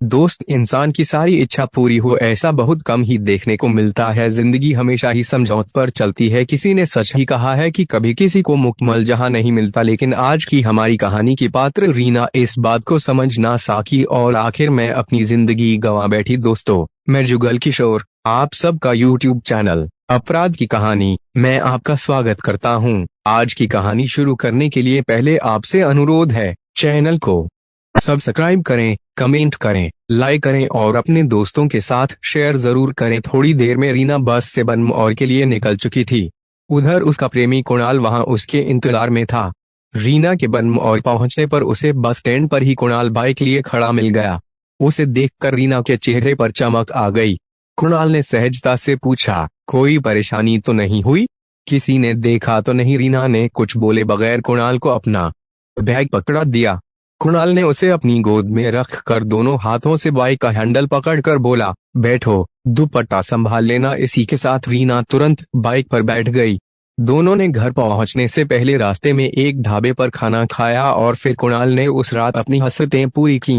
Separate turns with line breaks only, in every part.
दोस्त, इंसान की सारी इच्छा पूरी हो ऐसा बहुत कम ही देखने को मिलता है। जिंदगी हमेशा ही समझौते पर चलती है। किसी ने सच ही कहा है कि कभी किसी को मुकम्मल जहां नहीं मिलता। लेकिन आज की हमारी कहानी की पात्र रीना इस बात को समझ ना सकी और आखिर में अपनी जिंदगी गंवा बैठी। दोस्तों, मैं जुगल किशोर, आप सबका यूट्यूब चैनल अपराध की कहानी मैं आपका स्वागत करता हूं। आज की कहानी शुरू करने के लिए पहले आपसे अनुरोध है, चैनल को सब्सक्राइब करें, कमेंट करें, लाइक करें और अपने दोस्तों के साथ शेयर जरूर करें। थोड़ी देर में रीना बस से बनमौर के लिए निकल चुकी थी। उधर उसका प्रेमी कुणाल वहां उसके इंतजार में था। रीना के बनमौर पहुंचने पर उसे बस स्टैंड पर ही कुणाल बाइक लिए खड़ा मिल गया। उसे देखकर रीना के चेहरे पर चमक आ गई। कुणाल ने सहजता से पूछा, कोई परेशानी तो नहीं हुई? किसी ने देखा तो नहीं? रीना ने कुछ बोले बगैर कुणाल को अपना बैग पकड़ा दिया। कुणाल ने उसे अपनी गोद में रख कर दोनों हाथों से बाइक का हैंडल पकड़कर बोला, बैठो, दुपट्टा संभाल लेना। इसी के साथ रीना तुरंत बाइक पर बैठ गई। दोनों ने घर पहुंचने से पहले रास्ते में एक ढाबे पर खाना खाया और फिर कुणाल ने उस रात अपनी हसरतें पूरी की।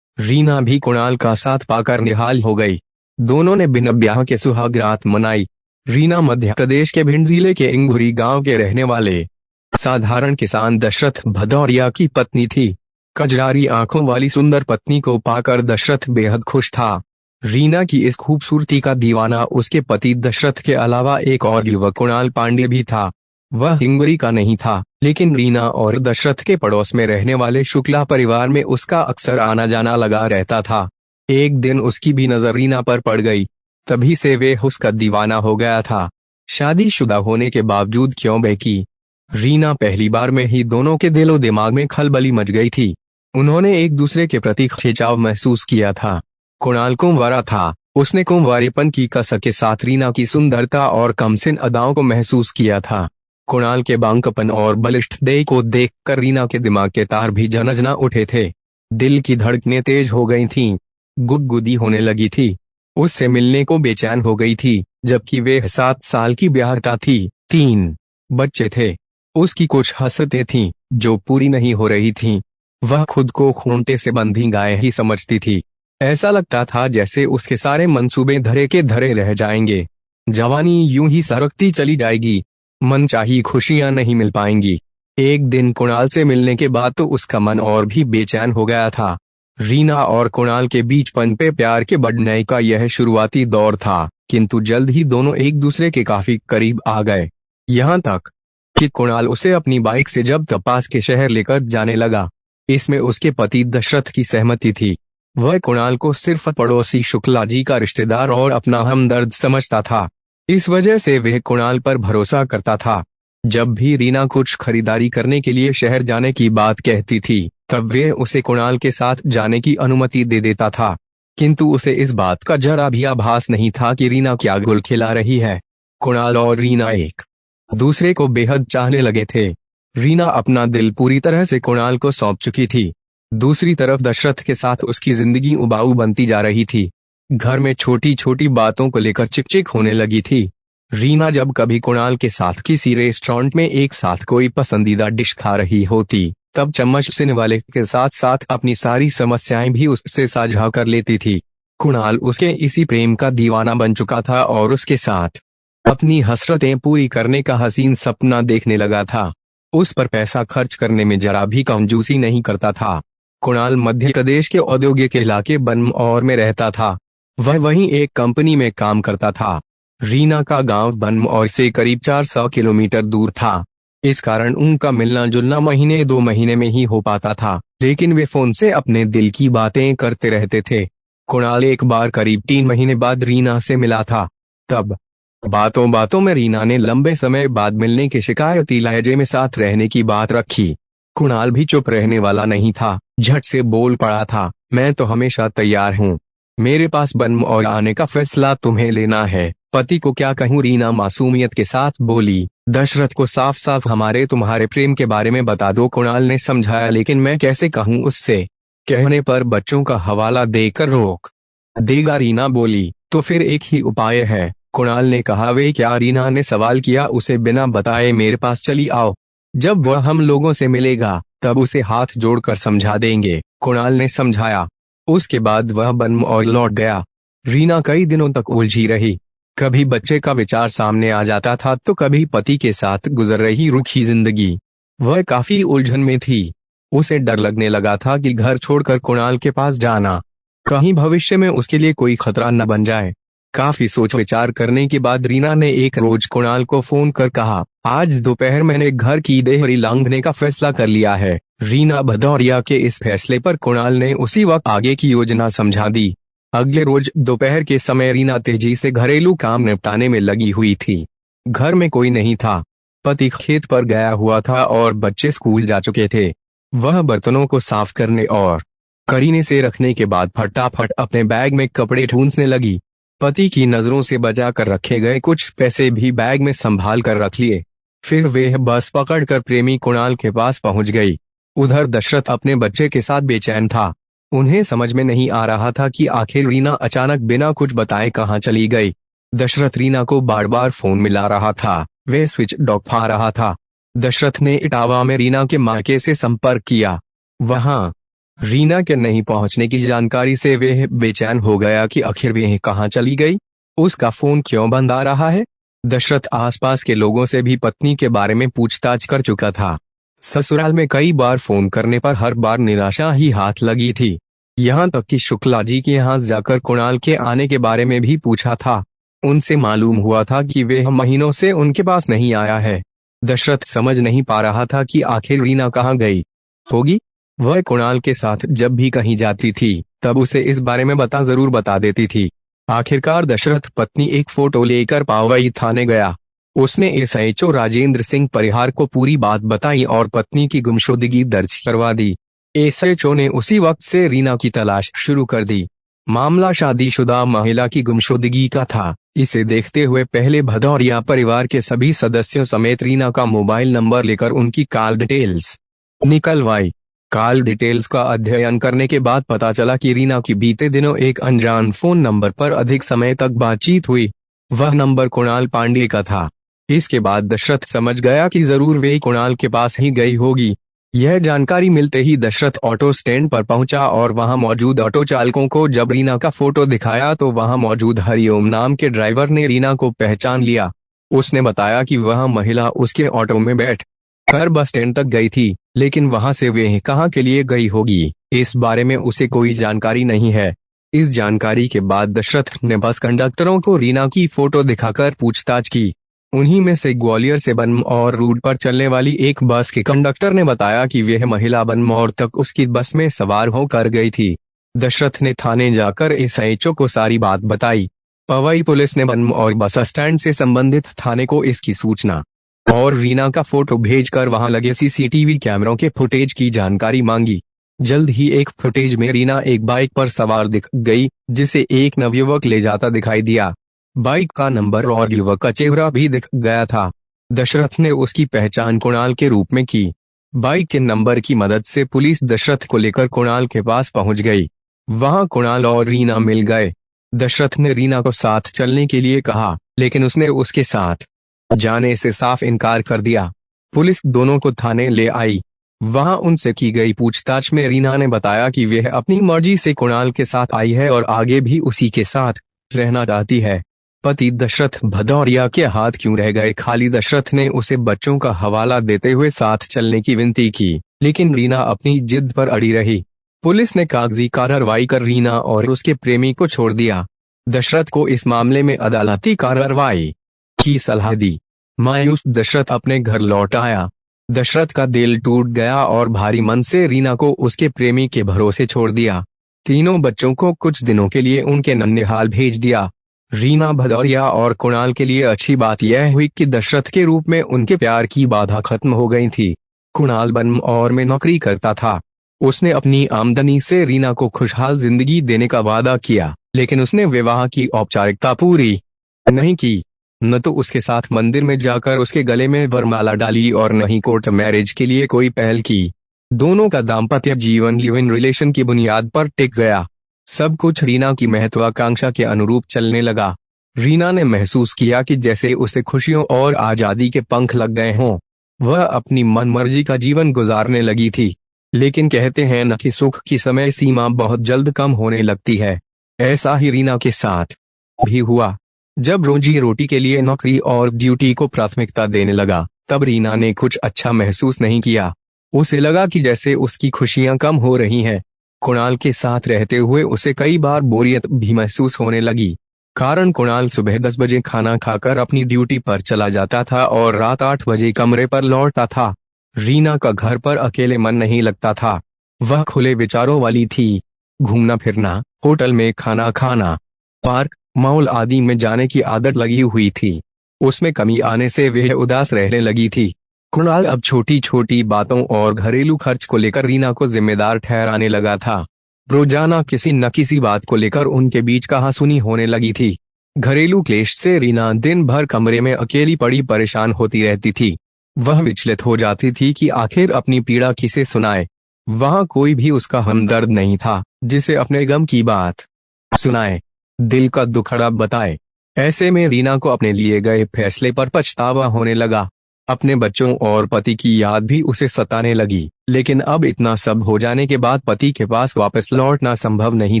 रीना भी कुणाल का साथ पाकर निहाल हो गई। दोनों ने बिना ब्याह के सुहाग रात मनाई। रीना मध्य प्रदेश के भिंड जिले के इंगुरी गांव के रहने वाले साधारण किसान दशरथ भदौरिया की पत्नी थी। कजरारी आंखों वाली सुंदर पत्नी को पाकर दशरथ बेहद खुश था। रीना की इस खूबसूरती का दीवाना उसके पति दशरथ के अलावा एक और युवक कुणाल पांडे भी था। वह हिंगुरी का नहीं था, लेकिन रीना और दशरथ के पड़ोस में रहने वाले शुक्ला परिवार में उसका अक्सर आना जाना लगा रहता था। एक दिन उसकी भी नजर रीना पर पड़ गई। तभी से वे उसका दीवाना हो गया था। शादीशुदा होने के बावजूद क्यों बेकी? रीना पहली बार में ही दोनों के दिलो दिमाग में खलबली मच गई थी। उन्होंने एक दूसरे के प्रति खिंचाव महसूस किया था। कुणाल कुंवारा था, उसने कुंवारेपन की कसक के साथ रीना की सुंदरता और कमसिन अदाओं को महसूस किया था। कुणाल के बांकपन और बलिष्ठ देह को देखकर रीना के दिमाग के तार भी झनझना उठे थे। दिल की धड़कनें तेज हो गई थीं, गुदगुदी होने लगी थी। उससे मिलने को बेचैन हो गई थी, जबकि वे 7 साल की ब्याहता थी। 3 बच्चे थे। उसकी कुछ हसरतें थीं जो पूरी नहीं हो रही थीं। वह खुद को खूंटे से बंधी गाय ही समझती थी। ऐसा लगता था जैसे उसके सारे मंसूबे धरे के धरे रह जाएंगे। जवानी यूं ही सरकती चली जाएगी, मनचाही खुशियां नहीं मिल पाएंगी। एक दिन कुणाल से मिलने के बाद तो उसका मन और भी बेचैन हो गया था। रीना और कुणाल के बीच पनपे प्यार के बढ़ने का यह शुरुआती दौर था, किंतु जल्द ही दोनों एक दूसरे के काफी करीब आ गए। यहाँ तक कि कुणाल उसे अपनी बाइक से जब तक पास के शहर लेकर जाने लगा। इसमें उसके पति दशरथ की सहमति थी। वह कुणाल को सिर्फ पड़ोसी शुक्ला जी का रिश्तेदार और अपना हमदर्द समझता था। इस वजह से वह कुणाल पर भरोसा करता था। जब भी रीना कुछ खरीदारी करने के लिए शहर जाने की बात कहती थी, तब वह उसे कुणाल के साथ जाने की अनुमति दे देता था। किंतु उसे इस बात का जरा भी आभास नहीं था कि रीना क्या गुल खिला रही है। कुणाल और रीना एक दूसरे को बेहद चाहने लगे थे। रीना अपना दिल पूरी तरह से कुणाल को सौंप चुकी थी। दूसरी तरफ दशरथ के साथ उसकी जिंदगी उबाऊ बनती जा रही थी। घर में छोटी छोटी बातों को लेकर चिकचिक होने लगी थी। रीना जब कभी कुणाल के साथ किसी रेस्टोरेंट में एक साथ कोई पसंदीदा डिश खा रही होती, तब चम्मच से वाले के साथ साथ अपनी सारी समस्याएं भी उससे साझा कर लेती थी। कुणाल उसके इसी प्रेम का दीवाना बन चुका था और उसके साथ अपनी हसरतें पूरी करने का हसीन सपना देखने लगा था। उस पर पैसा खर्च करने में जरा भी कंजूसी नहीं करता था। कुणाल मध्य प्रदेश के औद्योगिक इलाके बनमौर में रहता था। वह वहीं एक कंपनी में काम करता था। रीना का गांव बनमौर से करीब 400 किलोमीटर दूर था। इस कारण उनका मिलना जुलना महीने 2 महीने में ही हो पाता था, लेकिन वे फोन से अपने दिल की बातें करते रहते थे। कुणाल एक बार करीब 3 महीने बाद रीना से मिला था। तब बातों बातों में रीना ने लंबे समय बाद मिलने के शिकायती लहजे में साथ रहने की बात रखी। कुणाल भी चुप रहने वाला नहीं था, झट से बोल पड़ा था, मैं तो हमेशा तैयार हूँ। मेरे पास बनमौर आने का फैसला तुम्हें लेना है। पति को क्या कहूँ? रीना मासूमियत के साथ बोली। दशरथ को साफ साफ हमारे तुम्हारे प्रेम के बारे में बता दो, कुणाल ने समझाया। लेकिन मैं कैसे कहूँ उससे? कहने पर बच्चों का हवाला देकर रोक देगा, रीना बोली। तो फिर एक ही उपाय है, कुणाल ने कहा। वे क्या? रीना ने सवाल किया। उसे बिना बताए मेरे पास चली आओ। जब वह हम लोगों से मिलेगा तब उसे हाथ जोड़कर समझा देंगे, कुणाल ने समझाया। उसके बाद वह बनमौर लौट गया। रीना कई दिनों तक उलझी रही। कभी बच्चे का विचार सामने आ जाता था तो कभी पति के साथ गुजर रही रूखी जिंदगी। वह काफी उलझन में थी। उसे डर लगने लगा था कि घर छोड़कर कुणाल के पास जाना कहीं भविष्य में उसके लिए कोई खतरा न बन जाए। काफी सोच विचार करने के बाद रीना ने एक रोज कुणाल को फोन कर कहा, आज दोपहर मैंने घर की देहरी लांघने का फैसला कर लिया है। रीना भदौरिया के इस फैसले पर कुणाल ने उसी वक्त आगे की योजना समझा दी। अगले रोज दोपहर के समय रीना तेजी से घरेलू काम निपटाने में लगी हुई थी। घर में कोई नहीं था। पति खेत पर गया हुआ था और बच्चे स्कूल जा चुके थे। वह बर्तनों को साफ करने और करीने से रखने के बाद फटाफट अपने बैग में कपड़े ढूंढने लगी। पति की नजरों से बचा कर रखे गए कुछ पैसे भी बैग में संभाल कर रख लिए। फिर वे बस पकड़कर प्रेमी कुणाल के पास पहुंच गई। उधर दशरथ अपने बच्चे के साथ बेचैन था। उन्हें समझ में नहीं आ रहा था कि आखिर रीना अचानक बिना कुछ बताए कहां चली गई। दशरथ रीना को बार बार फोन मिला रहा था। वह स्विच ऑफ आ रहा था। दशरथ ने इटावा में रीना के मायके से संपर्क किया। वहां रीना के नहीं पहुंचने की जानकारी से वह बेचैन हो गया कि आखिर वह कहां चली गई। उसका फोन क्यों बंद आ रहा है। दशरथ आसपास के लोगों से भी पत्नी के बारे में पूछताछ कर चुका था। ससुराल में कई बार फोन करने पर हर बार निराशा ही हाथ लगी थी। यहाँ तक कि शुक्ला जी के यहाँ जाकर कुणाल के आने के बारे में भी पूछा था। उनसे मालूम हुआ था कि वह महीनों से उनके पास नहीं आया है। दशरथ समझ नहीं पा रहा था कि आखिर रीना कहाँ गई होगी। वह कुणाल के साथ जब भी कहीं जाती थी तब उसे इस बारे में जरूर बता देती थी। आखिरकार दशरथ पत्नी एक फोटो लेकर पावई थाने गया। उसने एसएचओ राजेंद्र सिंह परिहार को पूरी बात बताई और पत्नी की गुमशुदगी दर्ज करवा दी। एसएचओ ने उसी वक्त से रीना की तलाश शुरू कर दी। मामला शादीशुदा महिला की गुमशुदगी का था। इसे देखते हुए पहले भदौरिया परिवार के सभी सदस्यों समेत रीना का मोबाइल नंबर लेकर उनकी कॉल डिटेल्स निकलवाई। कॉल डिटेल्स का अध्ययन करने के बाद पता चला कि रीना की बीते दिनों एक अनजान फोन नंबर पर अधिक समय तक बातचीत हुई। वह नंबर कुणाल पांडे का था। इसके बाद दशरथ समझ गया कि जरूर वे कुणाल के पास ही गई होगी। यह जानकारी मिलते ही दशरथ ऑटो स्टैंड पर पहुंचा और वहां मौजूद ऑटो चालकों को जब रीना का फोटो दिखाया तो वहां मौजूद हरिओम नाम के ड्राइवर ने रीना को पहचान लिया। उसने बताया कि वह महिला उसके ऑटो में बैठ कर बस स्टैंड तक गई थी, लेकिन वहां से वे कहां के लिए गई होगी इस बारे में उसे कोई जानकारी नहीं है। इस जानकारी के बाद दशरथ ने बस कंडक्टरों को रीना की फोटो दिखाकर पूछताछ की। उन्हीं में से ग्वालियर से बनमौर रूट पर चलने वाली एक बस के कंडक्टर ने बताया कि वह महिला बनमौर तक उसकी बस में सवार होकर गई थी। दशरथ ने थाने जाकर एसएचओ को सारी बात बताई। पवई पुलिस ने बनमौर बस स्टैंड से संबंधित थाने को इसकी सूचना और रीना का फोटो भेजकर वहां लगे सीसीटीवी कैमरों के फुटेज की जानकारी मांगी। जल्द ही एक फुटेज में रीना एक बाइक पर सवार दिख गई, जिसे एक नवयुवक ले जाता दिखाई दिया। बाइक का नंबर और युवक का चेहरा भी दिख गया था। दशरथ ने उसकी पहचान कुणाल के रूप में की। बाइक के नंबर की मदद से पुलिस दशरथ को लेकर कुणाल के पास पहुंच गई। वहां कुणाल और रीना मिल गए। दशरथ ने रीना को साथ चलने के लिए कहा, लेकिन उसने उसके साथ जाने से साफ इनकार कर दिया। पुलिस दोनों को थाने ले आई। वहां उनसे की गई पूछताछ में रीना ने बताया कि वह अपनी मर्जी से कुणाल के साथ आई है और आगे भी उसी के साथ रहना चाहती है। पति दशरथ भदौरिया के हाथ क्यों रह गए खाली। दशरथ ने उसे बच्चों का हवाला देते हुए साथ चलने की विनती की, लेकिन रीना अपनी जिद पर अड़ी रही। पुलिस ने कागजी कार्रवाई कर रीना और उसके प्रेमी को छोड़ दिया। दशरथ को इस मामले में अदालती कार्रवाई की सलाह दी। मायूस दशरथ अपने घर लौट आया। दशरथ का दिल टूट गया और भारी मन से रीना को उसके प्रेमी के भरोसे छोड़ दिया। तीनों बच्चों को कुछ दिनों के लिए उनके नन्हेहाल भेज दिया। रीना भदौरिया और कुणाल के लिए अच्छी बात यह हुई कि दशरथ के रूप में उनके प्यार की बाधा खत्म हो गई थी। कुणाल बनमौर में नौकरी करता था। उसने अपनी आमदनी से रीना को खुशहाल जिंदगी देने का वादा किया, लेकिन उसने विवाह की औपचारिकता पूरी नहीं की। न तो उसके साथ मंदिर में जाकर उसके गले में वरमाला डाली और न ही कोर्ट मैरिज के लिए कोई पहल की। दोनों का दाम्पत्य जीवन लिव इन रिलेशन की बुनियाद पर टिक गया। सब कुछ रीना की महत्वाकांक्षा के अनुरूप चलने लगा। रीना ने महसूस किया कि जैसे उसे खुशियों और आजादी के पंख लग गए हों। वह अपनी मनमर्जी का जीवन गुजारने लगी थी। लेकिन कहते हैं न कि सुख की समय सीमा बहुत जल्द कम होने लगती है। ऐसा ही रीना के साथ भी हुआ। जब रोजी रोटी के लिए नौकरी और ड्यूटी को प्राथमिकता देने लगा, तब रीना ने कुछ अच्छा महसूस नहीं किया। उसे लगा कि जैसे उसकी खुशियां कम हो रही हैं। कुणाल के साथ रहते हुए उसे कई बार बोरियत भी महसूस होने लगी। कारण कुणाल सुबह 10 बजे खाना खाकर अपनी ड्यूटी पर चला जाता था और रात 8 बजे कमरे पर लौटता था। रीना का घर पर अकेले मन नहीं लगता था। वह खुले विचारों वाली थी। घूमना फिरना, होटल में खाना खाना, पार्क, मॉल आदि में जाने की आदत लगी हुई थी। उसमें कमी आने से वह उदास रहने लगी थी। कुणाल अब छोटी छोटी बातों और घरेलू खर्च को लेकर रीना को जिम्मेदार ठहराने लगा था। रोजाना किसी न किसी बात को लेकर उनके बीच कहासुनी होने लगी थी। घरेलू क्लेश से रीना दिन भर कमरे में अकेली पड़ी परेशान होती रहती थी। वह विचलित हो जाती थी कि आखिर अपनी पीड़ा किसे सुनाए। वहां कोई भी उसका हमदर्द नहीं था जिसे अपने गम की बात सुनाए, दिल का दुखड़ा बताए। ऐसे में रीना को अपने लिए गए फैसले पर पछतावा होने लगा। अपने बच्चों और पति की याद भी उसे सताने लगी। लेकिन अब इतना सब हो जाने के बाद पति के पास वापस लौटना संभव नहीं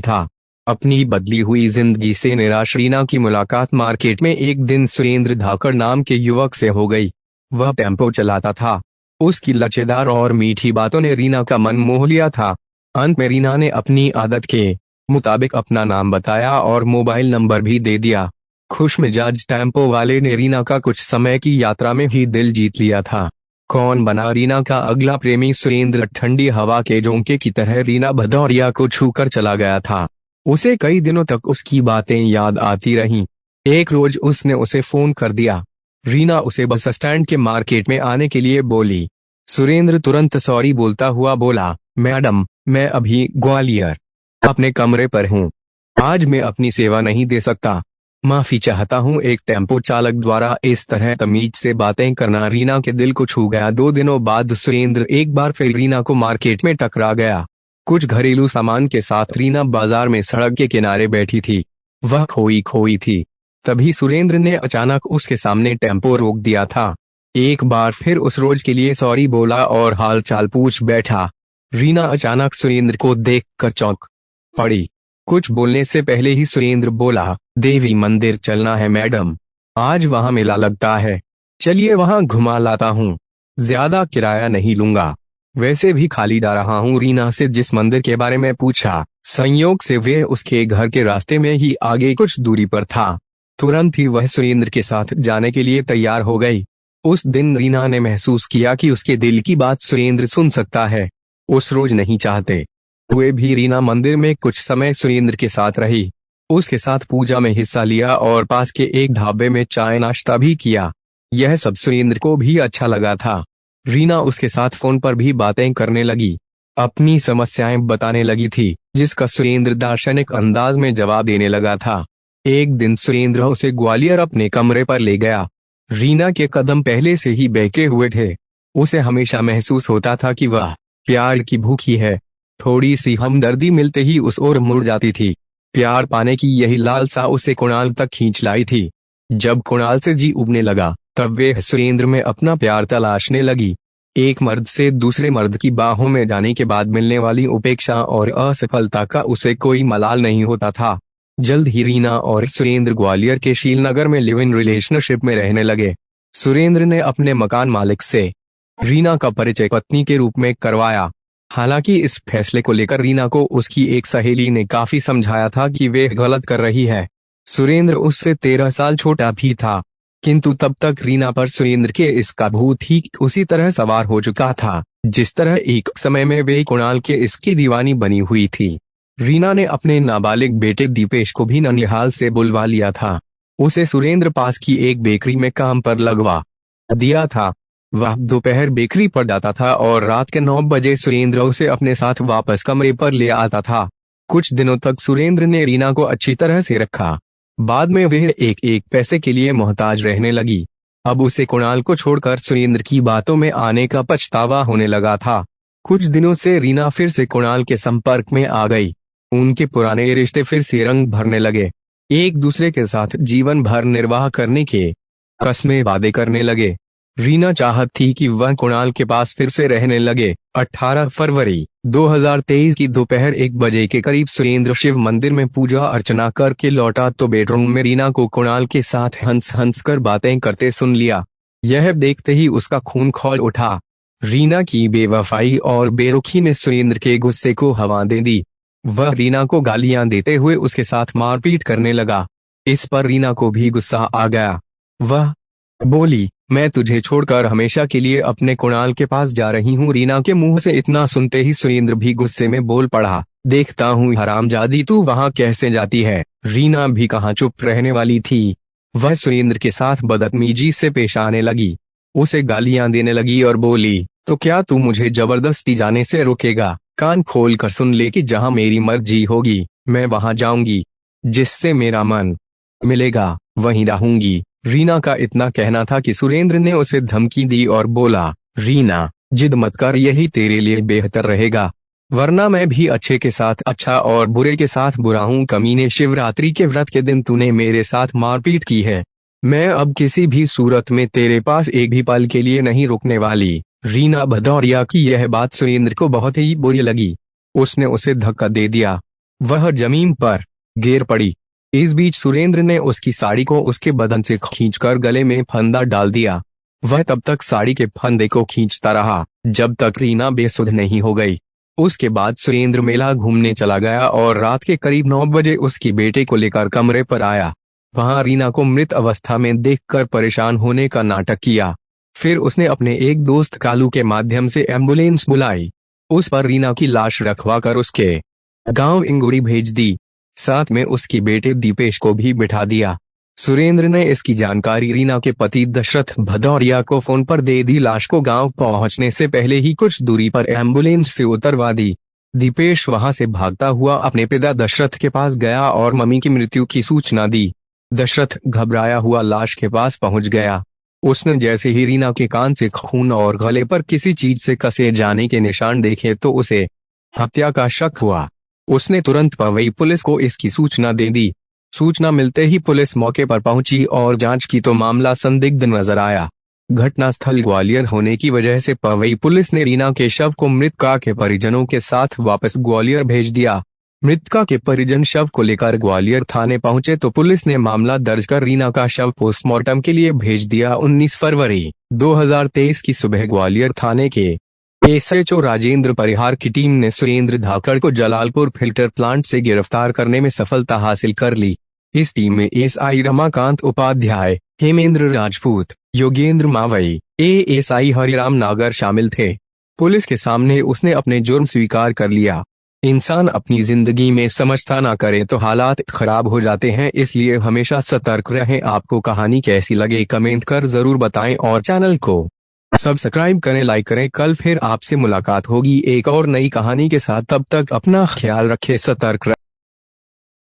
था। अपनी बदली हुई जिंदगी से निराश रीना की मुलाकात मार्केट में एक दिन सुरेंद्र धाकड़ नाम के युवक से हो गई। वह टेम्पो चलाता था। उसकी लचेदार और मीठी बातों ने रीना का मन मोह लिया था। अंत में रीना ने अपनी आदत के मुताबिक अपना नाम बताया और मोबाइल नंबर भी दे दिया। खुश मिजाज टेम्पो वाले ने रीना का कुछ समय की यात्रा में ही दिल जीत लिया था। कौन बना रीना का अगला प्रेमी सुरेंद्र ठंडी हवा के झोंके की तरह रीना भदौरिया को छूकर चला गया था। उसे कई दिनों तक उसकी बातें याद आती रहीं। एक रोज उसने उसे फोन कर दिया। रीना उसे बस स्टैंड के मार्केट में आने के लिए बोली। सुरेंद्र तुरंत सॉरी बोलता हुआ बोला, मैडम, मैं अभी ग्वालियर अपने कमरे पर हूँ। आज मैं अपनी सेवा नहीं दे सकता, माफी चाहता हूँ। एक टेम्पो चालक द्वारा इस तरह तमीज से बातें करना रीना के दिल को छू गया। 2 दिनों बाद सुरेंद्र एक बार फिर रीना को मार्केट में टकरा गया। कुछ घरेलू सामान के साथ रीना बाजार में सड़क के किनारे बैठी थी। वह खोई खोई थी। तभी सुरेंद्र ने अचानक उसके सामने टेम्पो रोक दिया था। एक बार फिर उस रोज के लिए सॉरी बोला और हाल चाल पूछ बैठा। रीना अचानक सुरेंद्र को देखकर चौंक पड़ी। कुछ बोलने से पहले ही सुरेंद्र बोला, देवी मंदिर चलना है मैडम, आज वहां मेला लगता है, चलिए वहां घुमा लाता हूँ, ज्यादा किराया नहीं लूंगा, वैसे भी खाली जा रहा हूँ। रीना से जिस मंदिर के बारे में पूछा, संयोग से वे उसके घर के रास्ते में ही आगे कुछ दूरी पर था। तुरंत ही वह सुरेंद्र के साथ जाने के लिए तैयार हो गई। उस दिन रीना ने महसूस किया कि उसके दिल की बात सुरेंद्र सुन सकता है। उस रोज नहीं चाहते हुए भी रीना मंदिर में कुछ समय सुरेंद्र के साथ रही। उसके साथ पूजा में हिस्सा लिया और पास के एक ढाबे में चाय नाश्ता भी किया। यह सब सुरेंद्र को भी अच्छा लगा था। रीना उसके साथ फोन पर भी बातें करने लगी, अपनी समस्याएं बताने लगी थी, जिसका सुरेंद्र दार्शनिक अंदाज में जवाब देने लगा था। एक दिन सुरेंद्र उसे ग्वालियर अपने कमरे पर ले गया। रीना के कदम पहले से ही बहके हुए थे। उसे हमेशा महसूस होता था कि वह प्यार की भूखी है। थोड़ी सी हमदर्दी मिलते ही उस ओर मुड़ जाती थी। प्यार पाने की यही लालसा उसे कुणाल तक खींच लाई थी। जब कुणाल से जी उबने लगा, तब वे सुरेंद्र में अपना प्यार तलाशने लगी। एक मर्द से दूसरे मर्द की बाहों में जाने के बाद मिलने वाली उपेक्षा और असफलता का उसे कोई मलाल नहीं होता था। जल्द ही रीना और सुरेंद्र ग्वालियर के शीलनगर में लिव इन रिलेशनशिप में रहने लगे। सुरेंद्र ने अपने मकान मालिक से रीना का परिचय पत्नी के रूप में करवाया। हालांकि इस फैसले को लेकर रीना को उसकी एक सहेली ने काफी समझाया था कि वे गलत कर रही है। सुरेंद्र उससे 13 साल छोटा भी था, किंतु तब तक रीना पर सुरेंद्र के इसका भूत ठीक उसी तरह सवार हो चुका था जिस तरह एक समय में वे कुणाल के इसकी दीवानी बनी हुई थी। रीना ने अपने नाबालिग बेटे दीपेश को भी ननिहाल से बुलवा लिया था। उसे सुरेंद्र पास की एक बेकरी में काम पर लगवा दिया था। वह दोपहर बेकरी पर जाता था और रात के 9 बजे सुरेंद्र उसे अपने साथ वापस कमरे पर ले आता था। कुछ दिनों तक सुरेंद्र ने रीना को अच्छी तरह से रखा। बाद में वह एक एक पैसे के लिए मोहताज रहने लगी। अब उसे कुणाल को छोड़कर सुरेंद्र की बातों में आने का पछतावा होने लगा था। कुछ दिनों से रीना फिर से कुणाल के संपर्क में आ गई। उनके पुराने रिश्ते फिर से रंग भरने लगे। एक दूसरे के साथ जीवन भर निर्वाह करने के कस्में वादे करने लगे। रीना चाहत थी कि वह कुणाल के पास फिर से रहने लगे। 18 फरवरी 2023 की दोपहर 1 बजे के करीब सुरेंद्र शिव मंदिर में पूजा अर्चना करके लौटा तो बेडरूम में रीना को कुणाल के साथ हंस हंस कर बातें करते सुन लिया। यह देखते ही उसका खून खौल उठा। रीना की बेवफाई और बेरुखी ने सुरेंद्र के गुस्से को हवा दे दी। वह रीना को गालियां देते हुए उसके साथ मारपीट करने लगा। इस पर रीना को भी गुस्सा आ गया। वह बोली, मैं तुझे छोड़कर हमेशा के लिए अपने कुणाल के पास जा रही हूँ। रीना के मुंह से इतना सुनते ही सुरेंद्र भी गुस्से में बोल पड़ा, देखता हूँ हरामजादी तू वहाँ कैसे जाती है। रीना भी कहाँ चुप रहने वाली थी। वह सुरेंद्र के साथ बदतमीजी से पेश आने लगी, उसे गालियां देने लगी और बोली, तो क्या तू मुझे जबरदस्ती जाने से रोकेगा? कान खोल कर सुन ले कि जहाँ मेरी मर्जी होगी मैं वहां जाऊंगी, जिससे मेरा मन मिलेगा वहीं रहूंगी। रीना का इतना कहना था कि सुरेंद्र ने उसे धमकी दी और बोला, रीना जिद मत कर, यही तेरे लिए बेहतर रहेगा, वरना मैं भी अच्छे के साथ अच्छा और बुरे के साथ बुरा हूँ। कमीने, शिवरात्रि के व्रत के दिन तूने मेरे साथ मारपीट की है। मैं अब किसी भी सूरत में तेरे पास एक भी पल के लिए नहीं रुकने वाली। रीना भदौरिया की यह बात सुरेंद्र को बहुत ही बुरी लगी। उसने उसे धक्का दे दिया। वह जमीन पर गिर पड़ी। इस बीच सुरेंद्र ने उसकी साड़ी को उसके बदन से खींचकर गले में फंदा डाल दिया। वह तब तक साड़ी के फंदे को खींचता रहा जब तक रीना बेसुध नहीं हो गई। उसके बाद सुरेंद्र मेला घूमने चला गया और रात के करीब 9 बजे उसकी बेटे को लेकर कमरे पर आया। वहां रीना को मृत अवस्था में देखकर परेशान होने का नाटक किया। फिर उसने अपने एक दोस्त कालू के माध्यम से एम्बुलेंस बुलाई। उस पर रीना की लाश रखवाकर उसके गांव इंगुड़ी भेज दी। साथ में उसके बेटे दीपेश को भी बिठा दिया। सुरेंद्र ने इसकी जानकारी रीना के पति दशरथ भदौरिया को फोन पर दे दी। लाश को गांव पहुंचने से पहले ही कुछ दूरी पर एम्बुलेंस से उतरवा दी। दीपेश वहां से भागता हुआ अपने पिता दशरथ के पास गया और मम्मी की मृत्यु की सूचना दी। दशरथ घबराया हुआ लाश के पास पहुंच गया। उसने जैसे ही रीना के कान से खून और गले पर किसी चीज से कसे जाने के निशान देखे तो उसे हत्या का शक हुआ। उसने तुरंत पवई पुलिस को इसकी सूचना दे दी। सूचना मिलते ही पुलिस मौके पर पहुंची और जांच की तो मामला संदिग्ध नजर आया। घटनास्थल ग्वालियर होने की वजह से पवई पुलिस ने रीना के शव को मृतका के परिजनों के साथ वापस ग्वालियर भेज दिया। मृतका के परिजन शव को लेकर ग्वालियर थाने पहुंचे तो पुलिस ने मामला दर्ज कर रीना का शव पोस्टमार्टम के लिए भेज दिया। 19 फरवरी 2023 की सुबह ग्वालियर थाने के एसएचओ राजेंद्र परिहार की टीम ने सुरेंद्र धाकड़ को जलालपुर फिल्टर प्लांट से गिरफ्तार करने में सफलता हासिल कर ली। इस टीम में एसआई रमाकांत उपाध्याय, हेमेंद्र राजपूत, योगेंद्र मावई, एएसआई हरिराम नागर शामिल थे। पुलिस के सामने उसने अपने जुर्म स्वीकार कर लिया। इंसान अपनी जिंदगी में समझता ना करे तो हालात खराब हो जाते हैं, इसलिए हमेशा सतर्क रहें। आपको कहानी कैसी लगे कमेंट कर जरूर बताएं और चैनल को सब्सक्राइब करें, लाइक करें। कल फिर आपसे मुलाकात होगी एक और नई कहानी के साथ। तब तक अपना ख्याल रखें, सतर्क रहें।